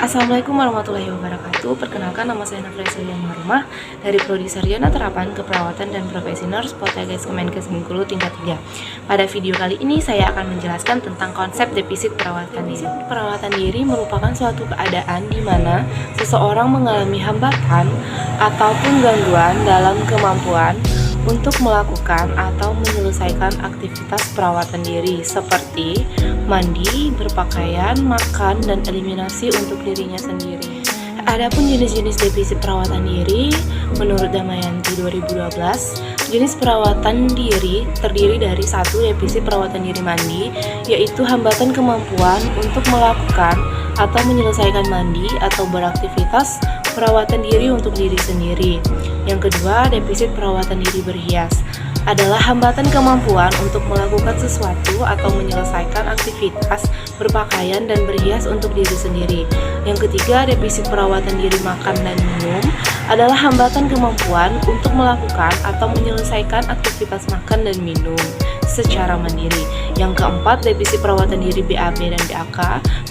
Assalamualaikum warahmatullahi wabarakatuh. Perkenalkan, nama saya Nafra Selian Marumah dari Prodi Sarjana Terapan Keperawatan dan Profesi Nurse Poltekkes Kemenkes Bengkulu tingkat 3. Pada video kali ini saya akan menjelaskan tentang konsep defisit perawatan diri. Perawatan diri merupakan suatu keadaan di mana seseorang mengalami hambatan ataupun gangguan dalam kemampuan untuk melakukan atau menyelesaikan aktivitas perawatan diri seperti mandi, berpakaian, makan, dan eliminasi untuk dirinya sendiri. Adapun jenis-jenis defisit perawatan diri, menurut Damayanti 2012, jenis perawatan diri terdiri dari satu defisit perawatan diri mandi, yaitu hambatan kemampuan untuk melakukan atau menyelesaikan mandi atau beraktivitas perawatan diri untuk diri sendiri. Yang kedua, defisit perawatan diri berhias adalah hambatan kemampuan untuk melakukan sesuatu atau menyelesaikan aktivitas berpakaian dan berhias untuk diri sendiri. Yang ketiga, defisit perawatan diri makan dan minum adalah hambatan kemampuan untuk melakukan atau menyelesaikan aktivitas makan dan minum secara mandiri. Yang keempat, defisit perawatan diri BAB dan BAK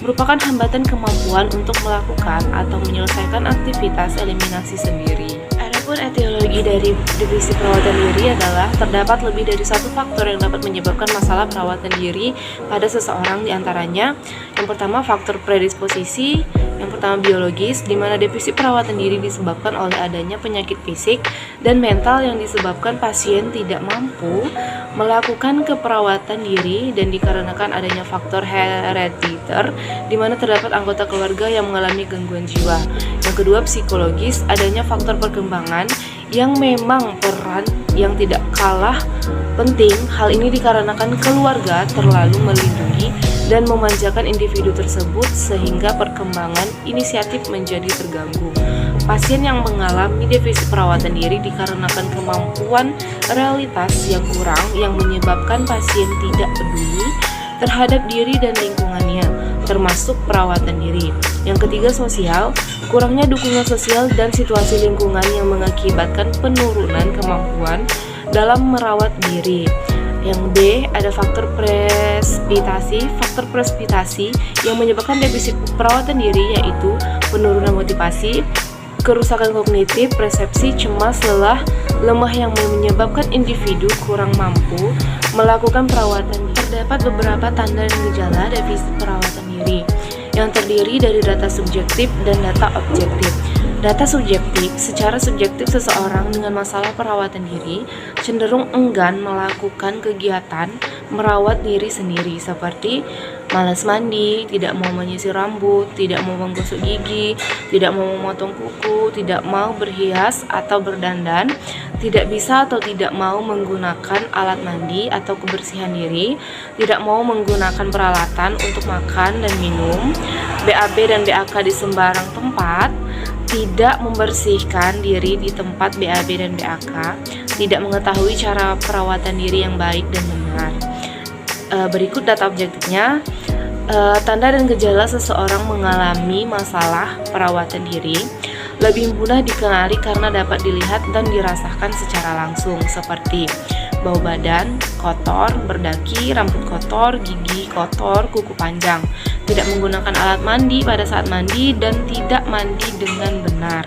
merupakan hambatan kemampuan untuk melakukan atau menyelesaikan aktivitas eliminasi sendiri. Adapun etiologi dari defisit perawatan diri adalah terdapat lebih dari satu faktor yang dapat menyebabkan masalah perawatan diri pada seseorang, diantaranya yang pertama faktor predisposisi, yang pertama biologis, di mana defisit perawatan diri disebabkan oleh adanya penyakit fisik dan mental yang disebabkan pasien tidak mampu melakukan keperawatan diri, dan dikarenakan adanya faktor herediter, di mana terdapat anggota keluarga yang mengalami gangguan jiwa. Yang kedua psikologis, adanya faktor perkembangan yang memang peran yang tidak kalah penting. Hal ini dikarenakan keluarga terlalu melindungi dan memanjakan individu tersebut sehingga perkembangan inisiatif menjadi terganggu. Pasien yang mengalami defisit perawatan diri dikarenakan kemampuan realitas yang kurang yang menyebabkan pasien tidak peduli terhadap diri dan lingkungannya, termasuk perawatan diri. Yang ketiga sosial, kurangnya dukungan sosial dan situasi lingkungan yang mengakibatkan penurunan kemampuan dalam merawat diri. Yang B, ada faktor presipitasi. Faktor presipitasi yang menyebabkan defisit perawatan diri yaitu penurunan motivasi, kerusakan kognitif, persepsi, cemas, lelah, lemah yang menyebabkan individu kurang mampu melakukan perawatan. Terdapat beberapa tanda dan gejala defisit perawatan diri yang terdiri dari data subjektif dan data objektif. Data subjektif, secara subjektif seseorang dengan masalah perawatan diri cenderung enggan melakukan kegiatan merawat diri sendiri seperti malas mandi, tidak mau menyisir rambut, tidak mau menggosok gigi, tidak mau memotong kuku, tidak mau berhias atau berdandan, tidak bisa atau tidak mau menggunakan alat mandi atau kebersihan diri, tidak mau menggunakan peralatan untuk makan dan minum, BAB dan BAK di sembarang tempat, tidak membersihkan diri di tempat BAB dan BAK, tidak mengetahui cara perawatan diri yang baik dan benar. Berikut data objektifnya. Tanda dan gejala seseorang mengalami masalah perawatan diri lebih mudah dikenali karena dapat dilihat dan dirasakan secara langsung, seperti bau badan kotor, berdaki, rambut kotor, gigi kotor, kuku panjang, tidak menggunakan alat mandi pada saat mandi dan tidak mandi dengan benar,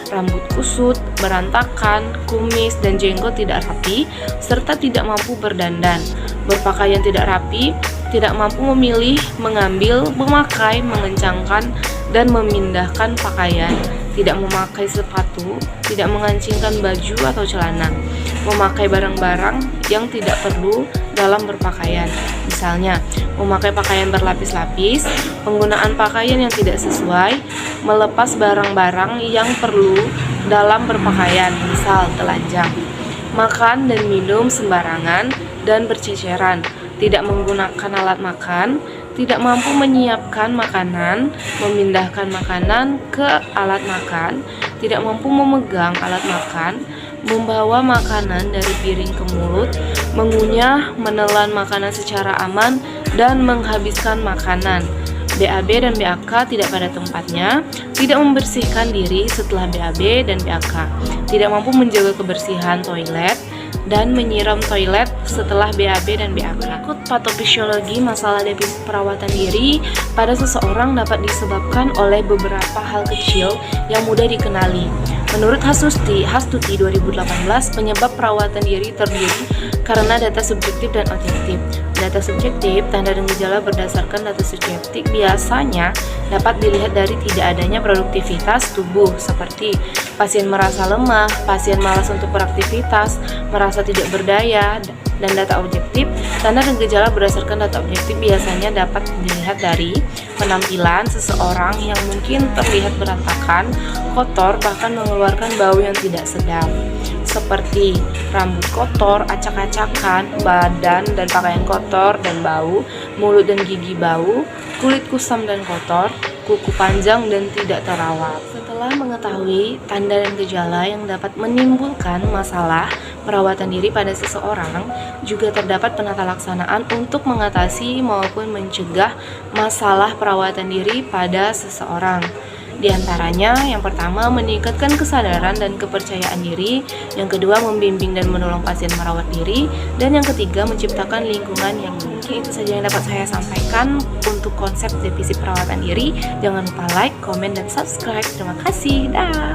rambut kusut, berantakan, kumis dan jenggot tidak rapi, serta tidak mampu berdandan, berpakaian tidak rapi, tidak mampu memilih, mengambil, memakai, mengencangkan, dan memindahkan pakaian, tidak memakai sepatu, tidak mengancingkan baju atau celana, memakai barang-barang yang tidak perlu dalam berpakaian, misalnya memakai pakaian berlapis-lapis, penggunaan pakaian yang tidak sesuai, melepas barang-barang yang perlu dalam berpakaian, misal telanjang, makan dan minum sembarangan dan berceceran, tidak menggunakan alat makan, tidak mampu menyiapkan makanan, memindahkan makanan ke alat makan, tidak mampu memegang alat makan, membawa makanan dari piring ke mulut, mengunyah, menelan makanan secara aman, dan menghabiskan makanan. BAB dan BAK tidak pada tempatnya, tidak membersihkan diri setelah BAB dan BAK, tidak mampu menjaga kebersihan toilet, dan menyiram toilet setelah BAB dan BAK. Berikut patofisiologi masalah defisit perawatan diri pada seseorang dapat disebabkan oleh beberapa hal kecil yang mudah dikenali. Menurut Hastuti 2018, penyebab perawatan diri terdiri karena data subjektif dan objektif. Data subjektif, tanda dan gejala berdasarkan data subjektif biasanya dapat dilihat dari tidak adanya produktivitas tubuh, seperti pasien merasa lemah, pasien malas untuk beraktivitas, merasa tidak berdaya. Dan data objektif, tanda dan gejala berdasarkan data objektif biasanya dapat dilihat dari penampilan seseorang yang mungkin terlihat berantakan, kotor, bahkan mengeluarkan bau yang tidak sedap, seperti rambut kotor, acak-acakan, badan dan pakaian kotor dan bau, mulut dan gigi bau, kulit kusam dan kotor, kuku panjang dan tidak terawat. Setelah mengetahui tanda dan gejala yang dapat menimbulkan masalah perawatan diri pada seseorang, juga terdapat penata laksanaan untuk mengatasi maupun mencegah masalah perawatan diri pada seseorang. Di antaranya, yang pertama, meningkatkan kesadaran dan kepercayaan diri, yang kedua, membimbing dan menolong pasien merawat diri, dan yang ketiga, menciptakan lingkungan yang mungkin. Itu saja yang dapat saya sampaikan untuk konsep defisit perawatan diri. Jangan lupa like, komen, dan subscribe. Terima kasih. Dah.